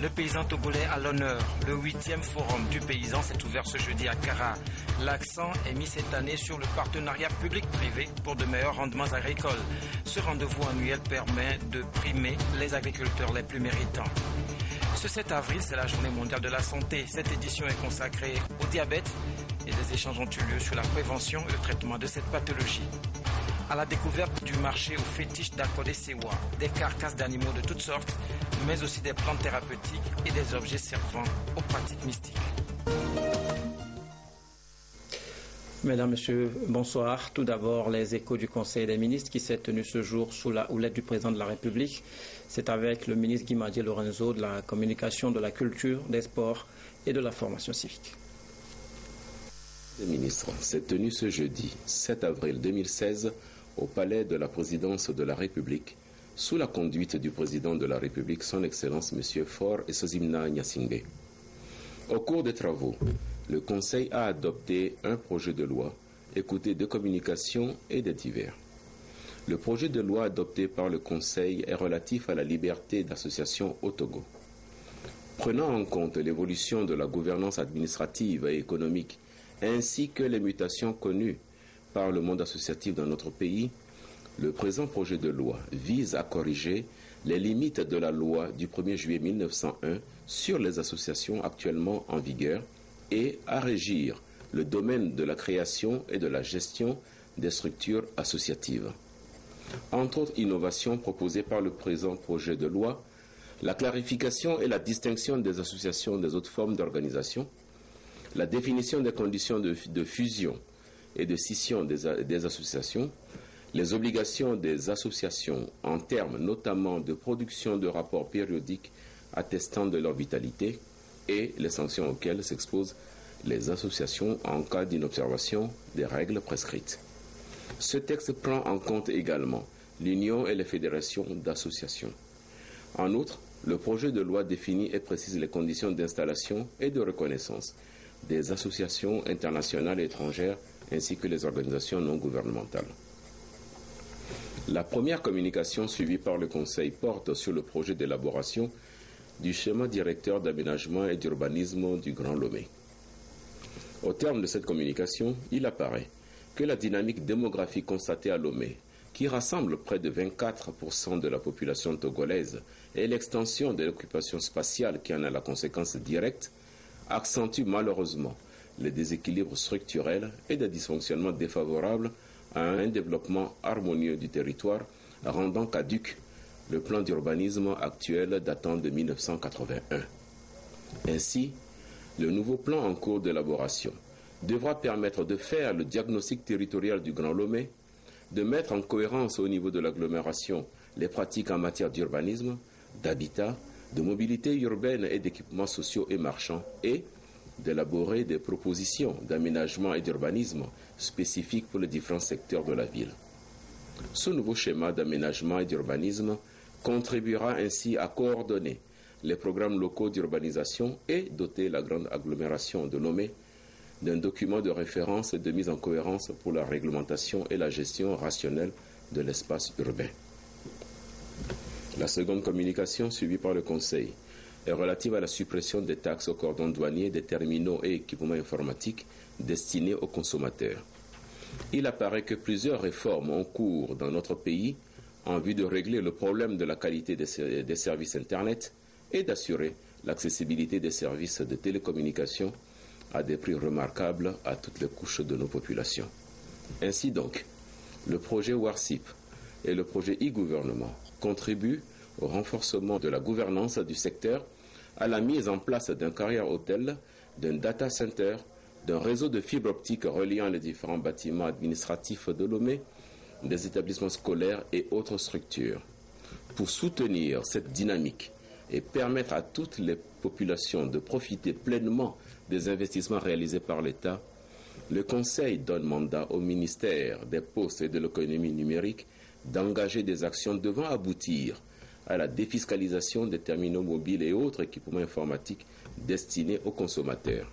Le paysan togolais à l'honneur. Le 8e forum du paysan s'est ouvert ce jeudi à Kara. L'accent est mis cette année sur le partenariat public-privé pour de meilleurs rendements agricoles. Ce rendez-vous annuel permet de primer les agriculteurs les plus méritants. Ce 7 avril, c'est la journée mondiale de la santé. Cette édition est consacrée au diabète et des échanges ont eu lieu sur la prévention et le traitement de cette pathologie. À la découverte du marché au fétiche d'Akodé-Sewa, des carcasses d'animaux de toutes sortes, mais aussi des plantes thérapeutiques et des objets servant aux pratiques mystiques. Mesdames, Messieurs, bonsoir. Tout d'abord, les échos du Conseil des ministres qui s'est tenu ce jour sous la houlette du président de la République. C'est avec le ministre Guimadié Lorenzo de la communication, de la culture, des sports et de la formation civique. Le ministre s'est tenu ce jeudi 7 avril 2016 au palais de la présidence de la République sous la conduite du président de la République, son Excellence M. Faure Esozimna Gnassingbé. Au cours des travaux, le Conseil a adopté un projet de loi, écouté de communication et des divers. Le projet de loi adopté par le Conseil est relatif à la liberté d'association au Togo. Prenant en compte l'évolution de la gouvernance administrative et économique ainsi que les mutations connues par le monde associatif dans notre pays, le présent projet de loi vise à corriger les limites de la loi du 1er juillet 1901 sur les associations actuellement en vigueur et à régir le domaine de la création et de la gestion des structures associatives. Entre autres innovations proposées par le présent projet de loi, la clarification et la distinction des associations des autres formes d'organisation, la définition des conditions de fusion et de scission des associations, les obligations des associations en termes notamment de production de rapports périodiques attestant de leur vitalité et les sanctions auxquelles s'exposent les associations en cas d'inobservation des règles prescrites. Ce texte prend en compte également l'union et les fédérations d'associations. En outre, le projet de loi définit et précise les conditions d'installation et de reconnaissance des associations internationales et étrangères ainsi que les organisations non gouvernementales. La première communication suivie par le Conseil porte sur le projet d'élaboration du schéma directeur d'aménagement et d'urbanisme du Grand Lomé. Au terme de cette communication, il apparaît que la dynamique démographique constatée à Lomé, qui rassemble près de 24% de la population togolaise, et l'extension de l'occupation spatiale qui en a la conséquence directe, accentue malheureusement les déséquilibres structurels et des dysfonctionnements défavorables à un développement harmonieux du territoire, rendant caduc le plan d'urbanisme actuel datant de 1981. Ainsi, le nouveau plan en cours d'élaboration devra permettre de faire le diagnostic territorial du Grand Lomé, de mettre en cohérence au niveau de l'agglomération les pratiques en matière d'urbanisme, d'habitat, de mobilité urbaine et d'équipements sociaux et marchands et d'élaborer des propositions d'aménagement et d'urbanisme spécifiques pour les différents secteurs de la ville. Ce nouveau schéma d'aménagement et d'urbanisme contribuera ainsi à coordonner les programmes locaux d'urbanisation et doter la grande agglomération de Lomé d'un document de référence et de mise en cohérence pour la réglementation et la gestion rationnelle de l'espace urbain. La seconde communication suivie par le Conseil est relative à la suppression des taxes au cordon douanier des terminaux et équipements informatiques destinés aux consommateurs. Il apparaît que plusieurs réformes ont cours dans notre pays en vue de régler le problème de la qualité des services Internet et d'assurer l'accessibilité des services de télécommunication à des prix remarquables à toutes les couches de nos populations. Ainsi donc, le projet WARCIP et le projet e-gouvernement contribuent au renforcement de la gouvernance du secteur, à la mise en place d'un carrière hôtel, d'un data center, d'un réseau de fibre optique reliant les différents bâtiments administratifs de Lomé, des établissements scolaires et autres structures. Pour soutenir cette dynamique et permettre à toutes les populations de profiter pleinement des investissements réalisés par l'État, le Conseil donne mandat au ministère des Postes et de l'économie numérique d'engager des actions devant aboutir à la défiscalisation des terminaux mobiles et autres équipements informatiques destinés aux consommateurs.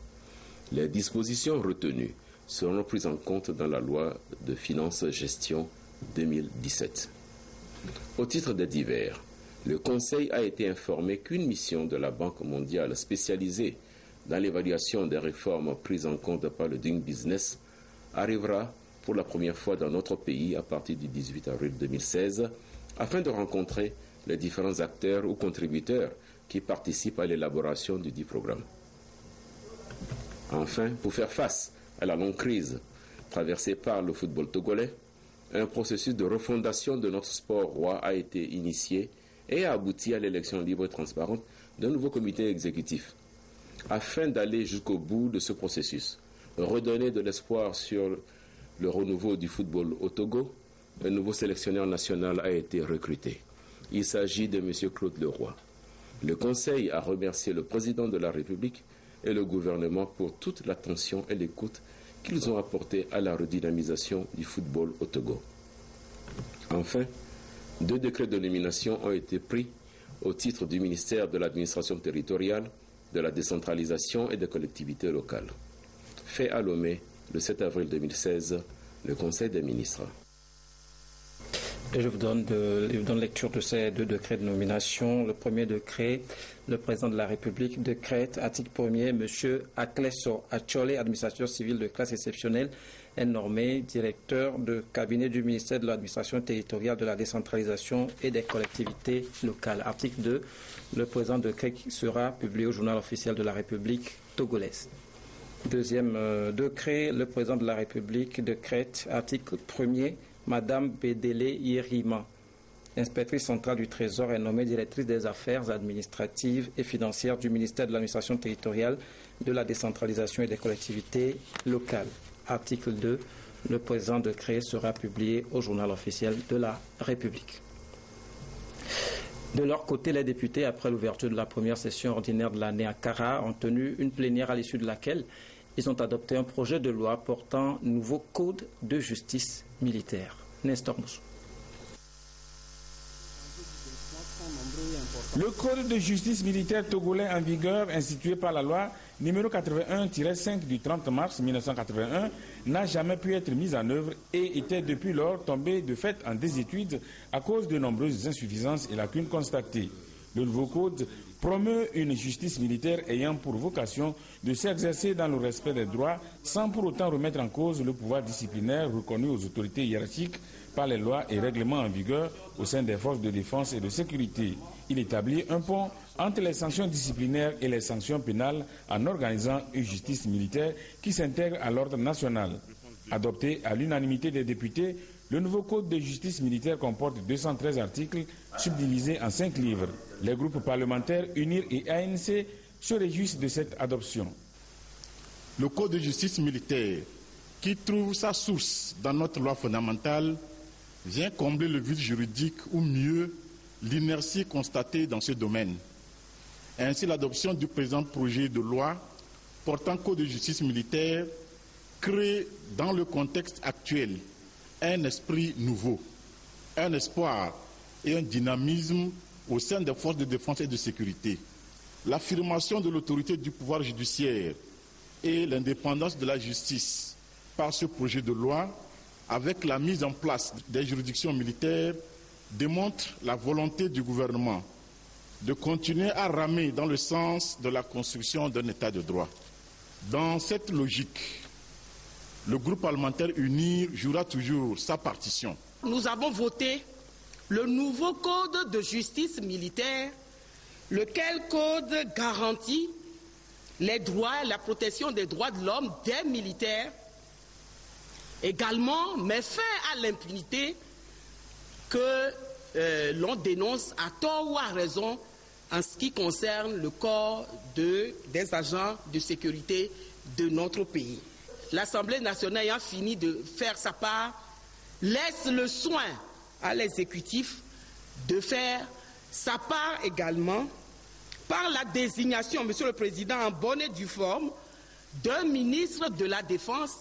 Les dispositions retenues seront prises en compte dans la loi de finances gestion 2017. Au titre des divers, Le Conseil a été informé qu'une mission de la Banque mondiale spécialisée dans l'évaluation des réformes prises en compte par le Doing Business arrivera pour la première fois dans notre pays à partir du 18 avril 2016 afin de rencontrer les différents acteurs ou contributeurs qui participent à l'élaboration du dit programme. Enfin, pour faire face à la longue crise traversée par le football togolais, un processus de refondation de notre sport roi a été initié et a abouti à l'élection libre et transparente d'un nouveau comité exécutif. Afin d'aller jusqu'au bout de ce processus, redonner de l'espoir sur le renouveau du football au Togo, un nouveau sélectionneur national a été recruté. Il s'agit de M. Claude Leroy. Le Conseil a remercié le président de la République et le gouvernement pour toute l'attention et l'écoute qu'ils ont apportée à la redynamisation du football au Togo. Enfin, 2 décrets de nomination ont été pris au titre du ministère de l'administration territoriale, de la décentralisation et des collectivités locales. Fait à Lomé le 7 avril 2016, le Conseil des ministres. Et je vous donne lecture de ces 2 décrets de nomination. Le premier décret, le président de la République décrète, article 1er, M. Akleso Achole, administrateur civil de classe exceptionnelle, est nommé directeur de cabinet du ministère de l'administration territoriale, de la décentralisation et des collectivités locales. Article 2, le présent décret sera publié au journal officiel de la République togolaise. Deuxième décret, le président de la République décrète, article 1er, Madame Bédélé Yerima, inspectrice centrale du Trésor, est nommée directrice des affaires administratives et financières du ministère de l'administration territoriale, de la décentralisation et des collectivités locales. Article 2, le présent décret sera publié au journal officiel de la République. De leur côté, les députés, après l'ouverture de la première session ordinaire de l'année à Kara, ont tenu une plénière à l'issue de laquelle ils ont adopté un projet de loi portant nouveau code de justice militaire. Nestor Moussou. Le code de justice militaire togolais en vigueur, institué par la loi numéro 81-5 du 30 mars 1981, n'a jamais pu être mis en œuvre et était depuis lors tombé de fait en désuétude à cause de nombreuses insuffisances et lacunes constatées. Le nouveau code promeut une justice militaire ayant pour vocation de s'exercer dans le respect des droits sans pour autant remettre en cause le pouvoir disciplinaire reconnu aux autorités hiérarchiques par les lois et règlements en vigueur au sein des forces de défense et de sécurité. Il établit un pont entre les sanctions disciplinaires et les sanctions pénales en organisant une justice militaire qui s'intègre à l'ordre national. Adopté à l'unanimité des députés, le nouveau code de justice militaire comporte 213 articles subdivisés en 5 livres. Les groupes parlementaires UNIR et ANC se réjouissent de cette adoption. Le code de justice militaire, qui trouve sa source dans notre loi fondamentale, vient combler le vide juridique ou mieux l'inertie constatée dans ce domaine. Ainsi, l'adoption du présent projet de loi portant code de justice militaire crée dans le contexte actuel un esprit nouveau, un espoir et un dynamisme au sein des forces de défense et de sécurité. L'affirmation de l'autorité du pouvoir judiciaire et l'indépendance de la justice par ce projet de loi, avec la mise en place des juridictions militaires, démontre la volonté du gouvernement de continuer à ramer dans le sens de la construction d'un État de droit. Dans cette logique, le groupe parlementaire UNIR jouera toujours sa partition. Nous avons voté le nouveau code de justice militaire, lequel code garantit les droits et la protection des droits de l'homme des militaires, également met fin à l'impunité que l'on dénonce à tort ou à raison en ce qui concerne le corps des agents de sécurité de notre pays. L'Assemblée nationale ayant fini de faire sa part, laisse le soin à l'exécutif de faire sa part également par la désignation, Monsieur le Président, en bonne et due forme, d'un ministre de la Défense,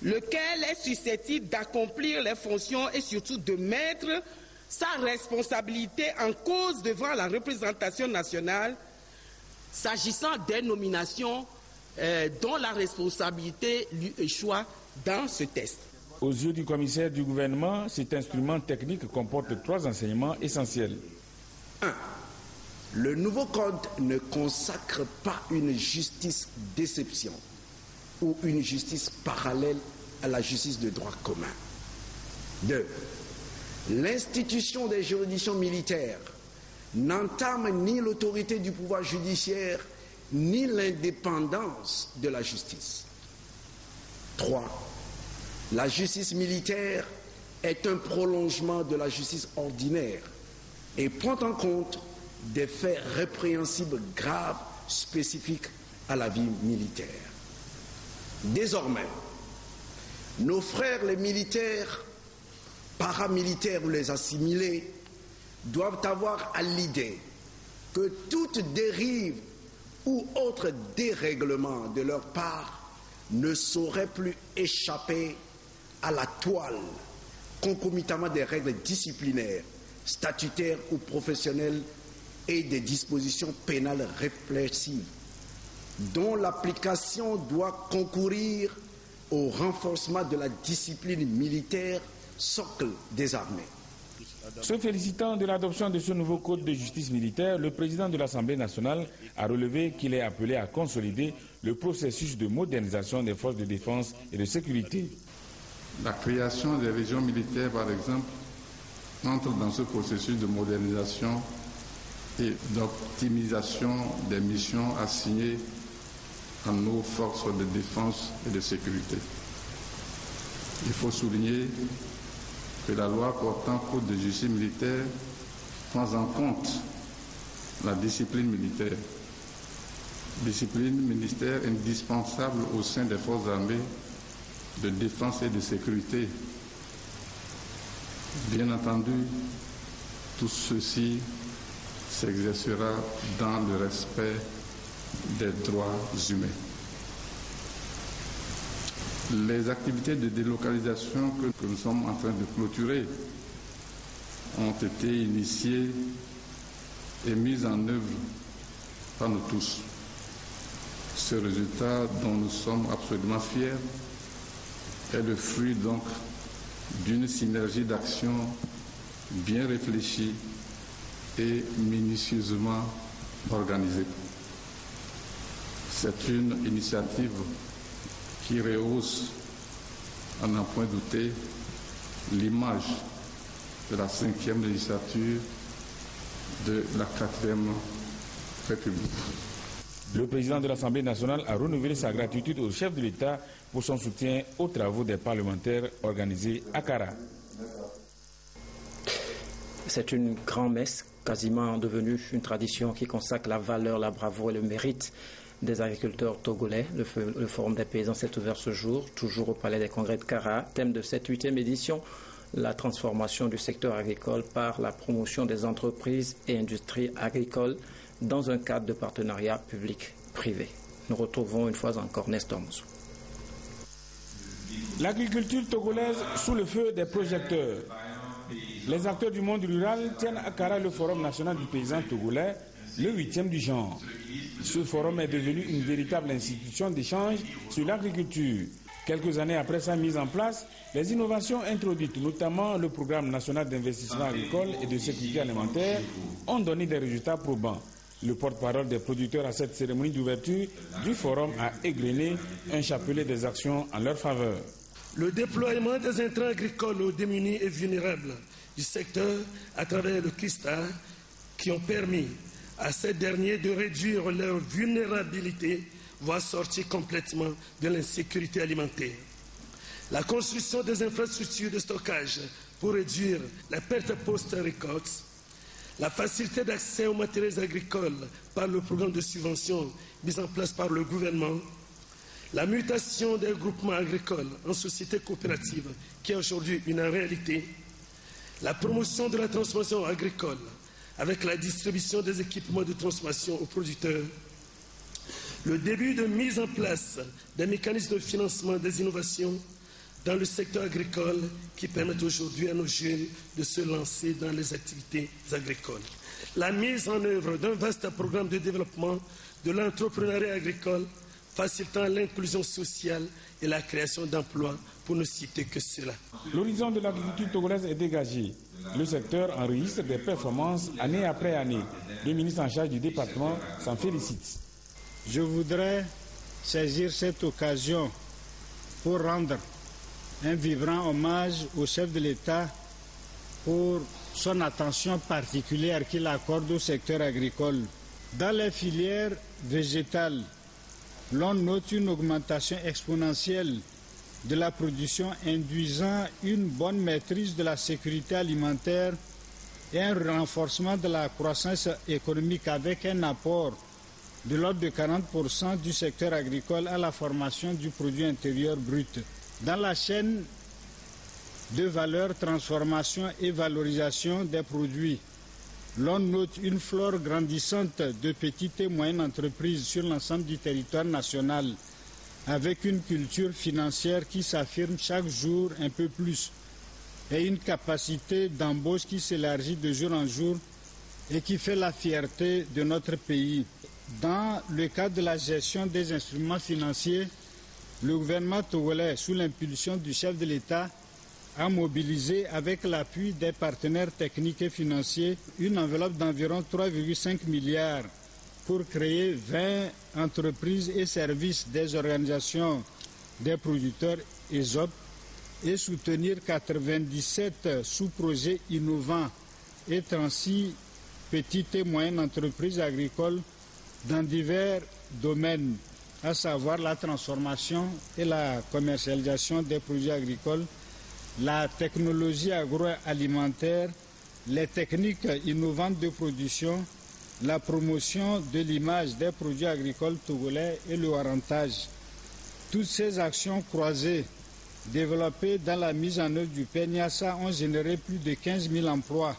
lequel est susceptible d'accomplir les fonctions et surtout de mettre sa responsabilité en cause devant la représentation nationale, s'agissant des nominations dont la responsabilité lui échoit dans ce texte. Aux yeux du commissaire du gouvernement, cet instrument technique comporte 3 enseignements essentiels. 1. Le nouveau code ne consacre pas une justice d'exception ou une justice parallèle à la justice de droit commun. 2. L'institution des juridictions militaires n'entame ni l'autorité du pouvoir judiciaire ni l'indépendance de la justice. 3. La justice militaire est un prolongement de la justice ordinaire et prend en compte des faits répréhensibles graves spécifiques à la vie militaire. Désormais, nos frères les militaires, paramilitaires ou les assimilés doivent avoir à l'idée que toute dérive ou autre dérèglement de leur part ne saurait plus échapper à la toile concomitamment des règles disciplinaires, statutaires ou professionnelles et des dispositions pénales répressives dont l'application doit concourir au renforcement de la discipline militaire, socle des armées. Se félicitant de l'adoption de ce nouveau code de justice militaire, le président de l'Assemblée nationale a relevé qu'il est appelé à consolider le processus de modernisation des forces de défense et de sécurité. La création des régions militaires, par exemple, entre dans ce processus de modernisation et d'optimisation des missions assignées à nos forces de défense et de sécurité. Il faut souligner que la loi portant code de justice militaire prend en compte la discipline militaire, discipline ministère indispensable au sein des forces armées de défense et de sécurité. Bien entendu, tout ceci s'exercera dans le respect des droits humains. Les activités de délocalisation que nous sommes en train de clôturer ont été initiées et mises en œuvre par nous tous. Ce résultat dont nous sommes absolument fiers est le fruit donc d'une synergie d'action bien réfléchie et minutieusement organisée. C'est une initiative qui rehausse, à n'en point douter, l'image de la 5e législature de la 4e République. Le président de l'Assemblée nationale a renouvelé sa gratitude au chef de l'État pour son soutien aux travaux des parlementaires organisés à Kara. C'est une grand-messe quasiment devenue une tradition qui consacre la valeur, la bravoure et le mérite des agriculteurs togolais. Le Forum des paysans s'est ouvert ce jour, toujours au Palais des Congrès de Kara. Thème de cette 8e édition, la transformation du secteur agricole par la promotion des entreprises et industries agricoles dans un cadre de partenariat public-privé. Nous retrouvons une fois encore Nestor Moussou. L'agriculture togolaise sous le feu des projecteurs. Les acteurs du monde rural tiennent à Kara le Forum national du paysan togolais, le 8e du genre. Ce forum est devenu une véritable institution d'échange sur l'agriculture. Quelques années après sa mise en place, les innovations introduites, notamment le programme national d'investissement agricole et de sécurité alimentaire, ont donné des résultats probants. Le porte-parole des producteurs à cette cérémonie d'ouverture du forum a égrené un chapelet des actions en leur faveur. Le déploiement des intrants agricoles aux démunis et vulnérables du secteur à travers le CRISTA qui ont permis à ces derniers de réduire leur vulnérabilité, voire sortir complètement de l'insécurité alimentaire. La construction des infrastructures de stockage pour réduire la perte post-récolte, la facilité d'accès aux matériels agricoles par le programme de subvention mis en place par le gouvernement, la mutation des groupements agricoles en sociétés coopératives qui est aujourd'hui une réalité, la promotion de la transformation agricole avec la distribution des équipements de transformation aux producteurs, le début de mise en place des mécanismes de financement des innovations dans le secteur agricole qui permettent aujourd'hui à nos jeunes de se lancer dans les activités agricoles. La mise en œuvre d'un vaste programme de développement de l'entrepreneuriat agricole facilitant l'inclusion sociale et la création d'emplois, pour ne citer que cela. L'horizon de l'agriculture togolaise est dégagé. Le secteur enregistre des performances année après année. Le ministre en charge du département s'en félicite. Je voudrais saisir cette occasion pour rendre un vibrant hommage au chef de l'État pour son attention particulière qu'il accorde au secteur agricole. Dans les filières végétales, l'on note une augmentation exponentielle de la production induisant une bonne maîtrise de la sécurité alimentaire et un renforcement de la croissance économique avec un apport de l'ordre de 40% du secteur agricole à la formation du produit intérieur brut. Dans la chaîne de valeur, transformation et valorisation des produits, l'on note une flore grandissante de petites et moyennes entreprises sur l'ensemble du territoire national, avec une culture financière qui s'affirme chaque jour un peu plus et une capacité d'embauche qui s'élargit de jour en jour et qui fait la fierté de notre pays. Dans le cadre de la gestion des instruments financiers, le gouvernement togolais, sous l'impulsion du chef de l'État, a mobilisé avec l'appui des partenaires techniques et financiers une enveloppe d'environ 3,5 milliards pour créer 20 entreprises et services des organisations des producteurs ESOP et soutenir 97 sous-projets innovants et 36 petites et moyennes entreprises agricoles dans divers domaines, à savoir la transformation et la commercialisation des produits agricoles, la technologie agroalimentaire, les techniques innovantes de production, la promotion de l'image des produits agricoles togolais et le warrantage. Toutes ces actions croisées développées dans la mise en œuvre du PNIASA ont généré plus de 15 000 emplois,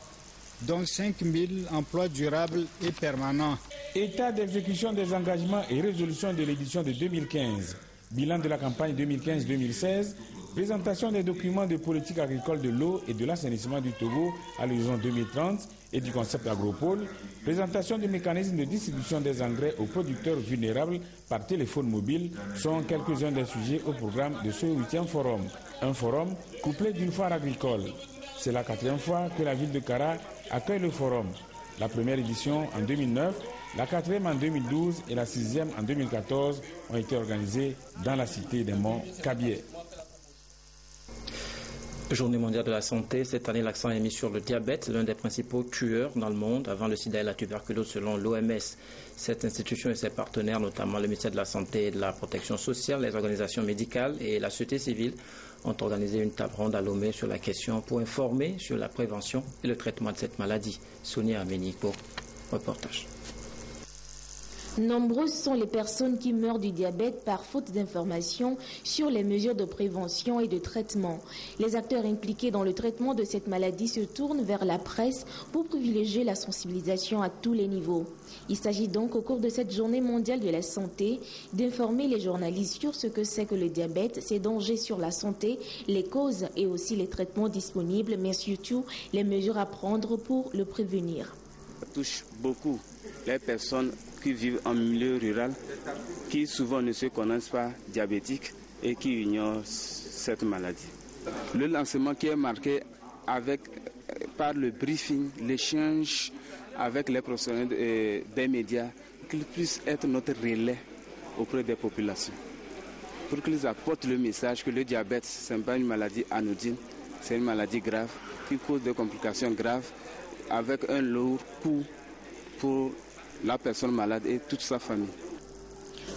dont 5 000 emplois durables et permanents. État d'exécution des engagements et résolution de l'édition de 2015. Bilan de la campagne 2015-2016. Présentation des documents de politique agricole de l'eau et de l'assainissement du Togo à l'horizon 2030 et du concept agropole. Présentation du mécanisme de distribution des engrais aux producteurs vulnérables par téléphone mobile sont quelques-uns des sujets au programme de ce 8e forum. Un forum couplé d'une foire agricole. C'est la 4e fois que la ville de Kara accueille le forum. La première édition en 2009, la 4e en 2012 et la 6e en 2014 ont été organisées dans la cité des Monts Kabié. Journée mondiale de la santé. Cette année, l'accent est mis sur le diabète, l'un des principaux tueurs dans le monde, avant le sida et la tuberculose selon l'OMS. Cette institution et ses partenaires, notamment le ministère de la Santé et de la Protection sociale, les organisations médicales et la société civile, ont organisé une table ronde à Lomé sur la question pour informer sur la prévention et le traitement de cette maladie. Sonia Aménico, reportage. Nombreuses sont les personnes qui meurent du diabète par faute d'informations sur les mesures de prévention et de traitement. Les acteurs impliqués dans le traitement de cette maladie se tournent vers la presse pour privilégier la sensibilisation à tous les niveaux. Il s'agit donc au cours de cette journée mondiale de la santé d'informer les journalistes sur ce que c'est que le diabète, ses dangers sur la santé, les causes et aussi les traitements disponibles, mais surtout les mesures à prendre pour le prévenir. Ça touche beaucoup les personnes qui vivent en milieu rural, qui souvent ne se connaissent pas diabétiques et qui ignorent cette maladie. Le lancement qui est marqué par le briefing, l'échange avec les professionnels des médias, qu'ils puissent être notre relais auprès des populations, pour qu'ils apportent le message que le diabète, ce n'est pas une maladie anodine, c'est une maladie grave qui cause des complications graves avec un lourd coût pour la personne malade et toute sa famille.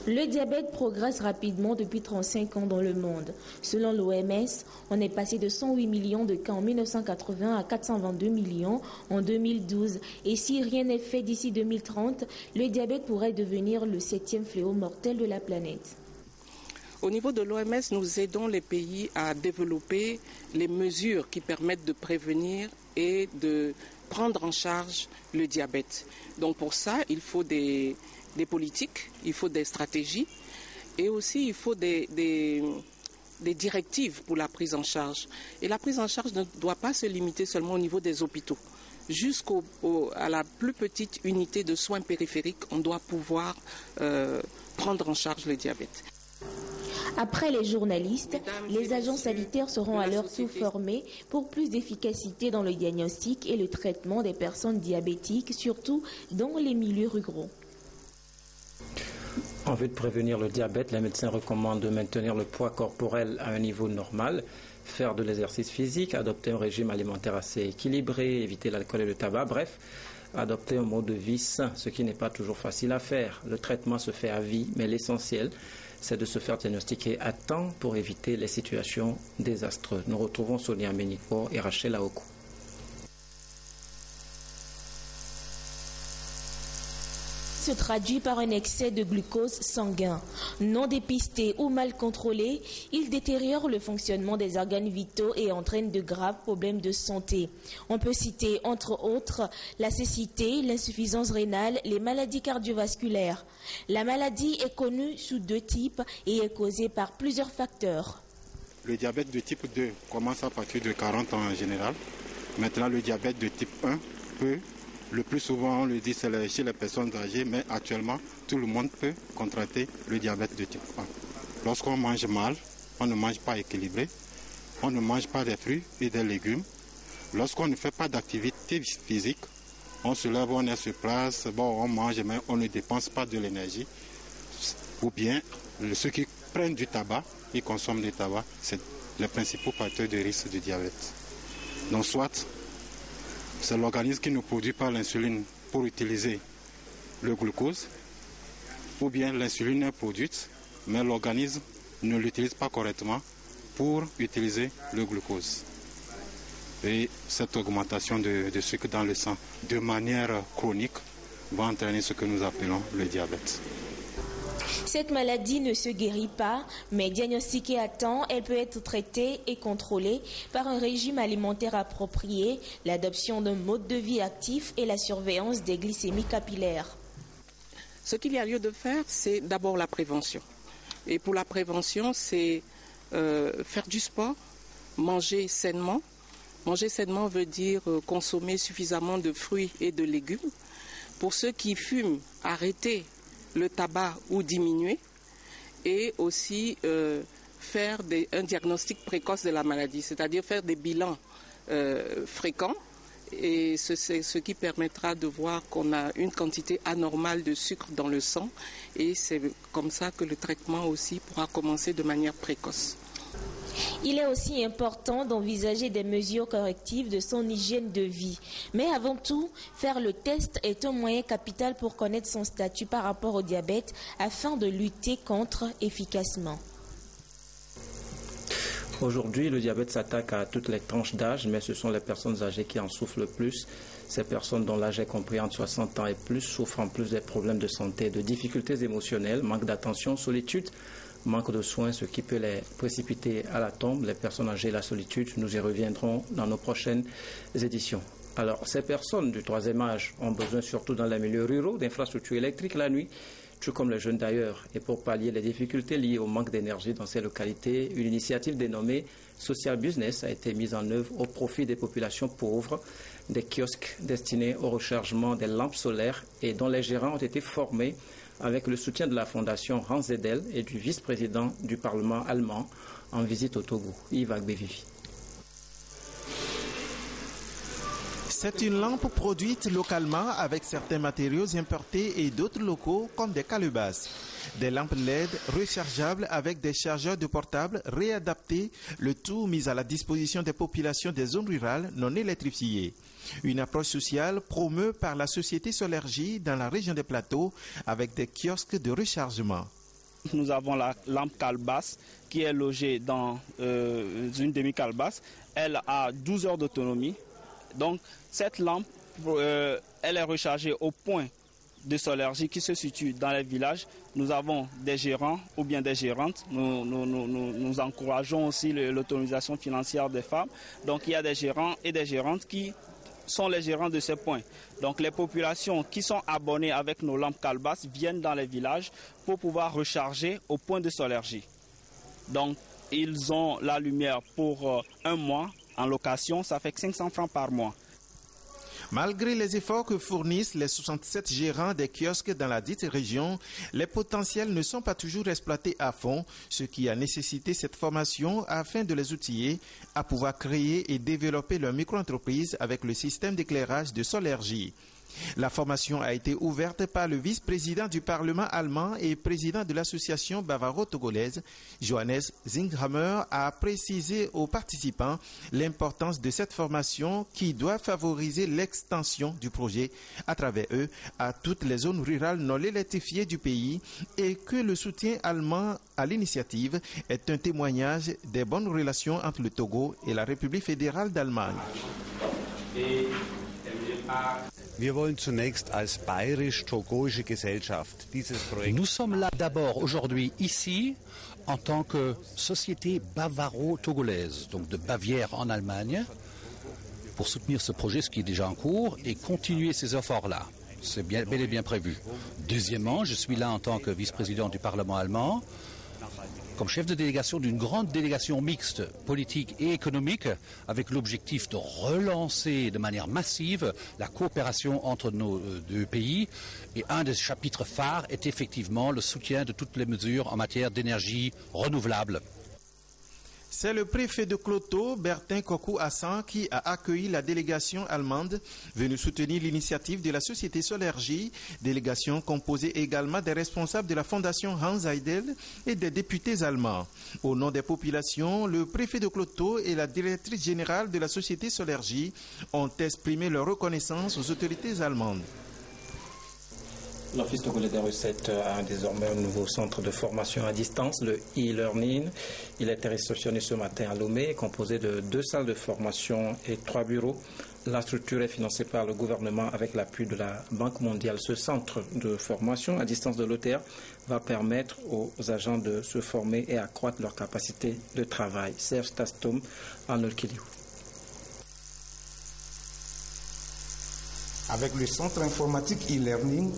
Le diabète progresse rapidement depuis 35 ans dans le monde. Selon l'OMS, on est passé de 108 millions de cas en 1980 à 422 millions en 2012. Et si rien n'est fait d'ici 2030, le diabète pourrait devenir le 7e fléau mortel de la planète. Au niveau de l'OMS, nous aidons les pays à développer les mesures qui permettent de prévenir et de prendre en charge le diabète. Donc pour ça, il faut des politiques, il faut des stratégies et aussi il faut des directives pour la prise en charge. Et la prise en charge ne doit pas se limiter seulement au niveau des hôpitaux. jusqu'à la plus petite unité de soins périphériques, on doit pouvoir prendre en charge le diabète. Après les journalistes, les agents sanitaires seront à leur tour formés pour plus d'efficacité dans le diagnostic et le traitement des personnes diabétiques, surtout dans les milieux ruraux. En vue de prévenir le diabète, les médecins recommandent de maintenir le poids corporel à un niveau normal, faire de l'exercice physique, adopter un régime alimentaire assez équilibré, éviter l'alcool et le tabac, bref, adopter un mode de vie sain, ce qui n'est pas toujours facile à faire. Le traitement se fait à vie, mais l'essentiel, c'est de se faire diagnostiquer à temps pour éviter les situations désastreuses. Nous retrouvons Sonia Ménico et Rachel Aokou. Se traduit par un excès de glucose sanguin. Non dépisté ou mal contrôlé, il détériore le fonctionnement des organes vitaux et entraîne de graves problèmes de santé. On peut citer entre autres la cécité, l'insuffisance rénale, les maladies cardiovasculaires. La maladie est connue sous 2 types et est causée par plusieurs facteurs. Le diabète de type 2 commence à partir de 40 ans en général. Maintenant, le diabète de type 1 peut... Le plus souvent, on le dit, c'est chez les personnes âgées, mais actuellement, tout le monde peut contracter le diabète de type 1. Lorsqu'on mange mal, on ne mange pas équilibré, on ne mange pas des fruits et des légumes. Lorsqu'on ne fait pas d'activité physique, on se lève, on est sur place, on mange, mais on ne dépense pas de l'énergie. Ou bien, ceux qui prennent du tabac, ils consomment du tabac, c'est les principaux facteurs de risque du diabète. Donc, soit c'est l'organisme qui ne produit pas l'insuline pour utiliser le glucose, ou bien l'insuline est produite, mais l'organisme ne l'utilise pas correctement pour utiliser le glucose. Et cette augmentation de sucre dans le sang de manière chronique va entraîner ce que nous appelons le diabète. Cette maladie ne se guérit pas, mais diagnostiquée à temps, elle peut être traitée et contrôlée par un régime alimentaire approprié, l'adoption d'un mode de vie actif et la surveillance des glycémies capillaires. Ce qu'il y a lieu de faire, c'est d'abord la prévention. Et pour la prévention, c'est faire du sport, manger sainement. Manger sainement veut dire consommer suffisamment de fruits et de légumes. Pour ceux qui fument, arrêter le tabac ou diminuer, et aussi faire un diagnostic précoce de la maladie, c'est-à-dire faire des bilans fréquents, et c'est ce qui permettra de voir qu'on a une quantité anormale de sucre dans le sang, et c'est comme ça que le traitement aussi pourra commencer de manière précoce. Il est aussi important d'envisager des mesures correctives de son hygiène de vie. Mais avant tout, faire le test est un moyen capital pour connaître son statut par rapport au diabète afin de lutter contre efficacement. Aujourd'hui, le diabète s'attaque à toutes les tranches d'âge, mais ce sont les personnes âgées qui en souffrent le plus. Ces personnes dont l'âge est compris entre 60 ans et plus souffrent en plus des problèmes de santé, de difficultés émotionnelles, manque d'attention, solitude, manque de soins, ce qui peut les précipiter à la tombe. Les personnes âgées et la solitude, nous y reviendrons dans nos prochaines éditions. Alors, ces personnes du 3e âge ont besoin, surtout dans les milieux ruraux, d'infrastructures électriques la nuit, tout comme les jeunes d'ailleurs. Et pour pallier les difficultés liées au manque d'énergie dans ces localités, une initiative dénommée Social Business a été mise en œuvre au profit des populations pauvres, des kiosques destinés au rechargement des lampes solaires et dont les gérants ont été formés avec le soutien de la fondation Hans Zedel et du vice-président du Parlement allemand en visite au Togo, Yves Agbevivi. C'est une lampe produite localement avec certains matériaux importés et d'autres locaux comme des calebasses. Des lampes LED rechargeables avec des chargeurs de portable réadaptés, le tout mis à la disposition des populations des zones rurales non électrifiées. Une approche sociale promue par la société Solergie dans la région des Plateaux avec des kiosques de rechargement. Nous avons la lampe calebasse qui est logée dans une demi-calebasse. Elle a 12 heures d'autonomie. Donc cette lampe, elle est rechargée au point de Solergie qui se situe dans les villages. Nous avons des gérants ou bien des gérantes. Nous encourageons aussi l'autonomisation financière des femmes. Donc il y a des gérants et des gérantes qui sont les gérants de ces points. Donc les populations qui sont abonnées avec nos lampes calebasses viennent dans les villages pour pouvoir recharger au point de Solergie. Donc ils ont la lumière pour un mois en location, ça fait 500 francs par mois. Malgré les efforts que fournissent les 67 gérants des kiosques dans la dite région, les potentiels ne sont pas toujours exploités à fond, ce qui a nécessité cette formation afin de les outiller à pouvoir créer et développer leur micro-entreprise avec le système d'éclairage de Solergie. La formation a été ouverte par le vice-président du Parlement allemand et président de l'association bavaro-togolaise, Johannes Zinghammer, a précisé aux participants l'importance de cette formation qui doit favoriser l'extension du projet à travers eux à toutes les zones rurales non électrifiées du pays et que le soutien allemand à l'initiative est un témoignage des bonnes relations entre le Togo et la République fédérale d'Allemagne. Nous sommes là d'abord aujourd'hui ici en tant que société bavaro-togolaise, donc de Bavière en Allemagne, pour soutenir ce projet, ce qui est déjà en cours, et continuer ces efforts-là. C'est bel et bien prévu. Deuxièmement, je suis là en tant que vice-président du Parlement allemand, comme chef de délégation d'une grande délégation mixte politique et économique, avec l'objectif de relancer de manière massive la coopération entre nos deux pays. Et un des chapitres phares est effectivement le soutien de toutes les mesures en matière d'énergie renouvelable. C'est le préfet de Kloto, Bertin Kokou-Hassan, qui a accueilli la délégation allemande venue soutenir l'initiative de la société Solergie, délégation composée également des responsables de la fondation Hans Heidel et des députés allemands. Au nom des populations, le préfet de Kloto et la directrice générale de la société Solergie ont exprimé leur reconnaissance aux autorités allemandes. L'Office togolais des recettes a désormais un nouveau centre de formation à distance, le e-learning. Il a été réceptionné ce matin à Lomé, composé de 2 salles de formation et 3 bureaux. La structure est financée par le gouvernement avec l'appui de la Banque mondiale. Ce centre de formation à distance de l'OTR va permettre aux agents de se former et accroître leur capacité de travail. Serge Tastom, Arnold Kiliou. Avec le centre informatique e-learning,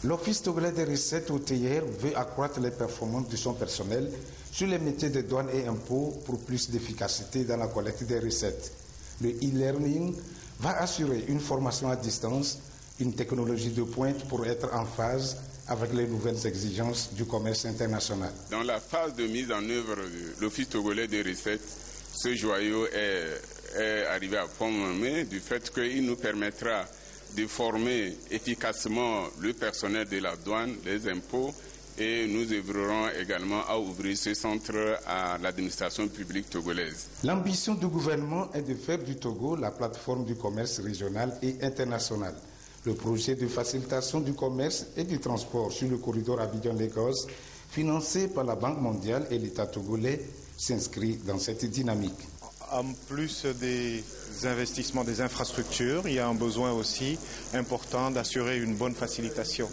l'Office togolais des recettes OTR veut accroître les performances de son personnel sur les métiers de douane et impôts pour plus d'efficacité dans la collecte des recettes. Le e-learning va assurer une formation à distance, une technologie de pointe pour être en phase avec les nouvelles exigences du commerce international. Dans la phase de mise en œuvre de l'Office togolais des recettes, ce joyau est arrivé à point nommé du fait qu'il nous permettra de former efficacement le personnel de la douane, les impôts, et nous œuvrerons également à ouvrir ce centre à l'administration publique togolaise. L'ambition du gouvernement est de faire du Togo la plateforme du commerce régional et international. Le projet de facilitation du commerce et du transport sur le corridor Abidjan-Lagos, financé par la Banque mondiale et l'État togolais, s'inscrit dans cette dynamique. En plus des investissements des infrastructures, il y a un besoin aussi important d'assurer une bonne facilitation.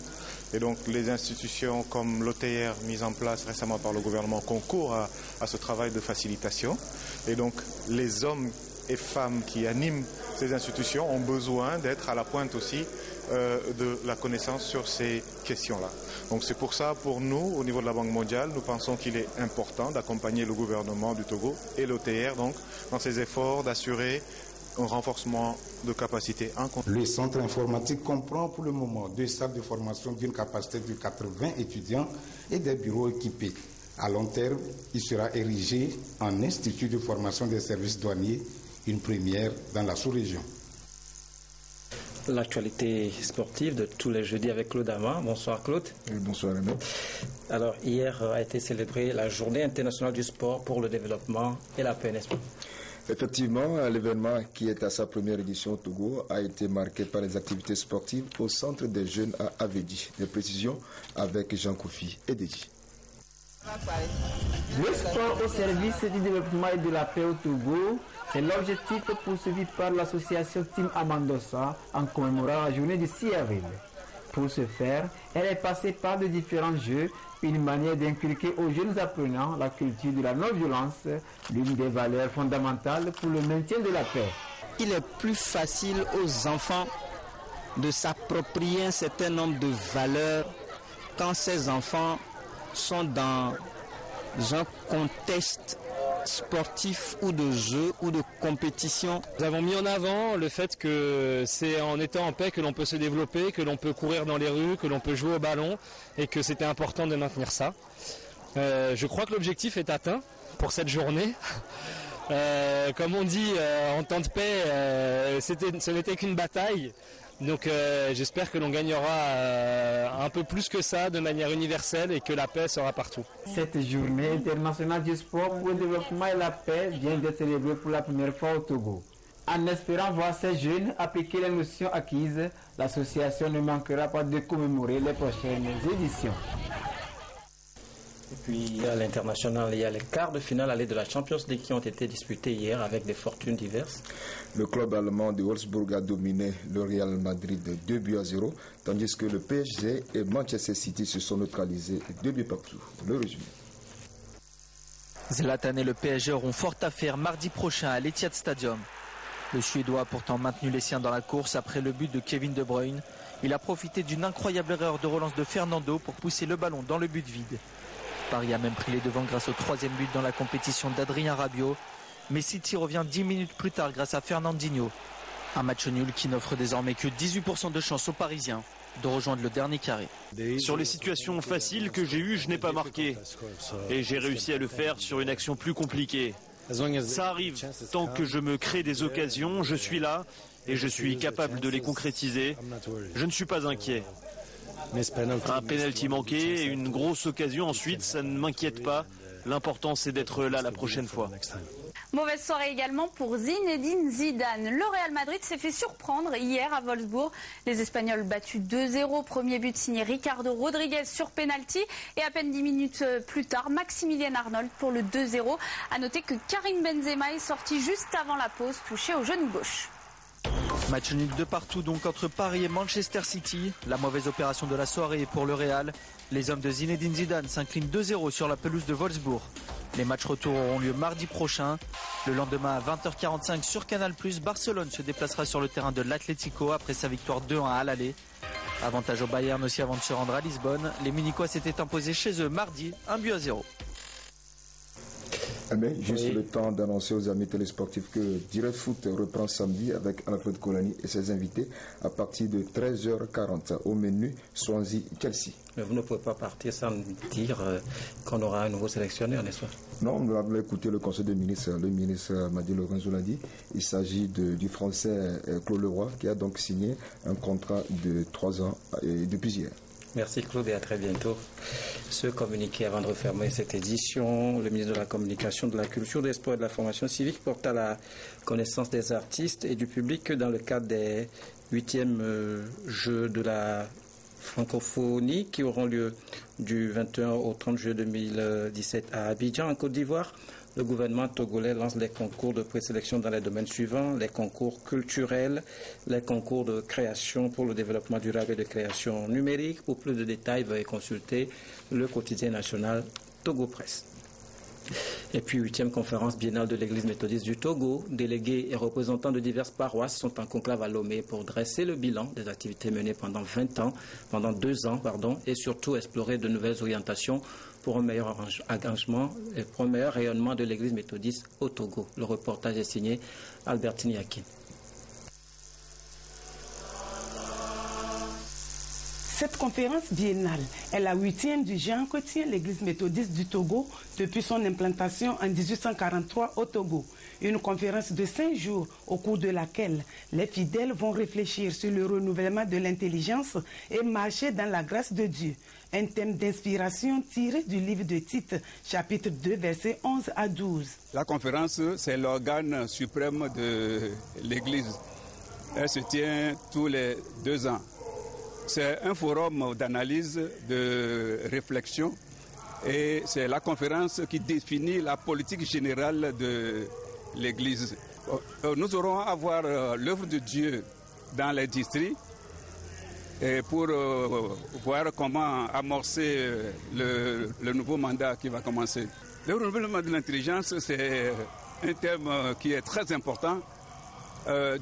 Et donc les institutions comme l'OTR mise en place récemment par le gouvernement concourent à ce travail de facilitation. Et donc les hommes et femmes qui animent ces institutions ont besoin d'être à la pointe aussi de la connaissance sur ces questions-là. Donc c'est pour ça, pour nous, au niveau de la Banque mondiale, nous pensons qu'il est important d'accompagner le gouvernement du Togo et l'OTR donc dans ces efforts d'assurer un renforcement de capacité. Le centre informatique comprend pour le moment 2 salles de formation d'une capacité de 80 étudiants et des bureaux équipés. À long terme, il sera érigé en institut de formation des services douaniers, une première dans la sous-région. L'actualité sportive de tous les jeudis avec Claude Ama. Bonsoir Claude. Oui, bonsoir Renaud. Alors hier a été célébrée la Journée internationale du sport pour le développement et la paix, n'est-ce pas? Effectivement, l'événement qui est à sa première édition au Togo a été marqué par les activités sportives au centre des jeunes à Avedi. Des précisions avec Jean Koufi et Deji. Le sport au service du développement et de la paix au Togo, c'est l'objectif poursuivi par l'association Team Amandosa en commémorant la journée du 6 avril. Pour ce faire, elle est passée par de différents jeux, une manière d'inculquer aux jeunes apprenants la culture de la non-violence, l'une des valeurs fondamentales pour le maintien de la paix. Il est plus facile aux enfants de s'approprier un certain nombre de valeurs quand ces enfants sont dans un contexte sportif ou de jeu ou de compétition. Nous avons mis en avant le fait que c'est en étant en paix que l'on peut se développer, que l'on peut courir dans les rues, que l'on peut jouer au ballon et que c'était important de maintenir ça. Je crois que l'objectif est atteint pour cette journée. Comme on dit en temps de paix, ce n'était qu'une bataille. Donc j'espère que l'on gagnera un peu plus que ça de manière universelle et que la paix sera partout. Cette journée internationale du sport pour le développement et la paix vient d'être célébrée pour la première fois au Togo. En espérant voir ces jeunes appliquer les notions acquises, l'association ne manquera pas de commémorer les prochaines éditions. Et puis à l'international, il y a les quarts de finale allés de la Champions League qui ont été disputés hier avec des fortunes diverses. Le club allemand de Wolfsburg a dominé le Real Madrid de 2-0, tandis que le PSG et Manchester City se sont neutralisés 2 partout. Le résumé. Zlatan et le PSG auront fort à faire mardi prochain à l'Etihad Stadium. Le Suédois a pourtant maintenu les siens dans la course après le but de Kevin De Bruyne. Il a profité d'une incroyable erreur de relance de Fernando pour pousser le ballon dans le but vide. Paris a même pris les devants grâce au 3e but dans la compétition d'Adrien Rabiot. Mais City revient 10 minutes plus tard grâce à Fernandinho. Un match nul qui n'offre désormais que 18% de chance aux Parisiens de rejoindre le dernier carré. Sur les situations faciles que j'ai eues, je n'ai pas marqué. Et j'ai réussi à le faire sur une action plus compliquée. Ça arrive. Tant que je me crée des occasions, je suis là et je suis capable de les concrétiser. Je ne suis pas inquiet. Un penalty manqué et une grosse occasion ensuite, ça ne m'inquiète pas. L'important c'est d'être là la prochaine fois. Mauvaise soirée également pour Zinedine Zidane. Le Real Madrid s'est fait surprendre hier à Wolfsburg. Les Espagnols battus 2-0. Premier but signé Ricardo Rodriguez sur penalty. Et à peine 10 minutes plus tard, Maximilian Arnold pour le 2-0. A noter que Karim Benzema est sorti juste avant la pause, touché au genou gauche. Match nul de partout donc entre Paris et Manchester City. La mauvaise opération de la soirée pour le Real. Les hommes de Zinedine Zidane s'inclinent 2-0 sur la pelouse de Wolfsburg. Les matchs retour auront lieu mardi prochain. Le lendemain à 20h45 sur Canal+, Barcelone se déplacera sur le terrain de l'Atlético après sa victoire 2-1 à l'aller. Avantage au Bayern aussi avant de se rendre à Lisbonne. Les Munichois s'étaient imposés chez eux mardi 1-0. Mais juste le temps d'annoncer aux amis télésportifs que Direct Foot reprend samedi avec Alfred Colani et ses invités à partir de 13h40 au menu Swansea-Chelsea. Mais vous ne pouvez pas partir sans dire qu'on aura un nouveau sélectionneur, n'est-ce pas? Non, nous avons écouté le conseil des ministres. Le ministre Madi Lorenzo l'a dit. Il s'agit du français Claude Leroy qui a donc signé un contrat de 3 ans depuis hier. Merci Claude et à très bientôt. Ce communiqué avant de refermer cette édition, le ministre de la Communication, de la Culture, des Sports et de la Formation civique porte à la connaissance des artistes et du public que dans le cadre des 8e Jeux de la francophonie qui auront lieu du 21 au 30 juillet 2017 à Abidjan, en Côte d'Ivoire, le gouvernement togolais lance les concours de présélection dans les domaines suivants, les concours culturels, les concours de création pour le développement durable et de création numérique. Pour plus de détails, veuillez consulter le quotidien national Togo Presse. Et puis, 8e conférence biennale de l'Église méthodiste du Togo. Délégués et représentants de diverses paroisses sont en conclave à Lomé pour dresser le bilan des activités menées pendant 2 ans, et surtout explorer de nouvelles orientations pour un meilleur engagement et pour un meilleur rayonnement de l'Église méthodiste au Togo. Le reportage est signé Albertine Yakin. Cette conférence biennale est la 8e du genre que tient l'Église méthodiste du Togo depuis son implantation en 1843 au Togo. Une conférence de 5 jours au cours de laquelle les fidèles vont réfléchir sur le renouvellement de l'intelligence et marcher dans la grâce de Dieu. Un thème d'inspiration tiré du livre de Tite, chapitre 2, versets 11 à 12. La conférence, c'est l'organe suprême de l'Église. Elle se tient tous les 2 ans. C'est un forum d'analyse, de réflexion, et c'est la conférence qui définit la politique générale de l'Église. Nous aurons à voir l'œuvre de Dieu dans les districts et pour voir comment amorcer le nouveau mandat qui va commencer. Le renouvellement de l'intelligence, c'est un thème qui est très important.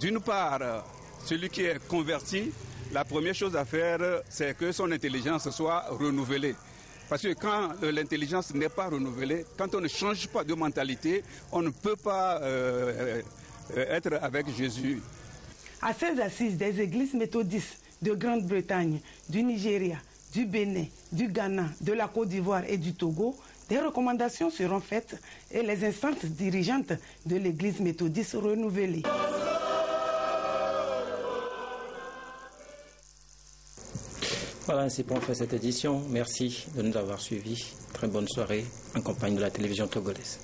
D'une part, celui qui est converti, la première chose à faire, c'est que son intelligence soit renouvelée. Parce que quand l'intelligence n'est pas renouvelée, quand on ne change pas de mentalité, on ne peut pas être avec Jésus. À ces assises des églises méthodistes de Grande-Bretagne, du Nigeria, du Bénin, du Ghana, de la Côte d'Ivoire et du Togo, des recommandations seront faites et les instances dirigeantes de l'église méthodiste renouvelées. Voilà, ainsi pour faire cette édition. Merci de nous avoir suivis. Très bonne soirée en compagnie de la télévision togolaise.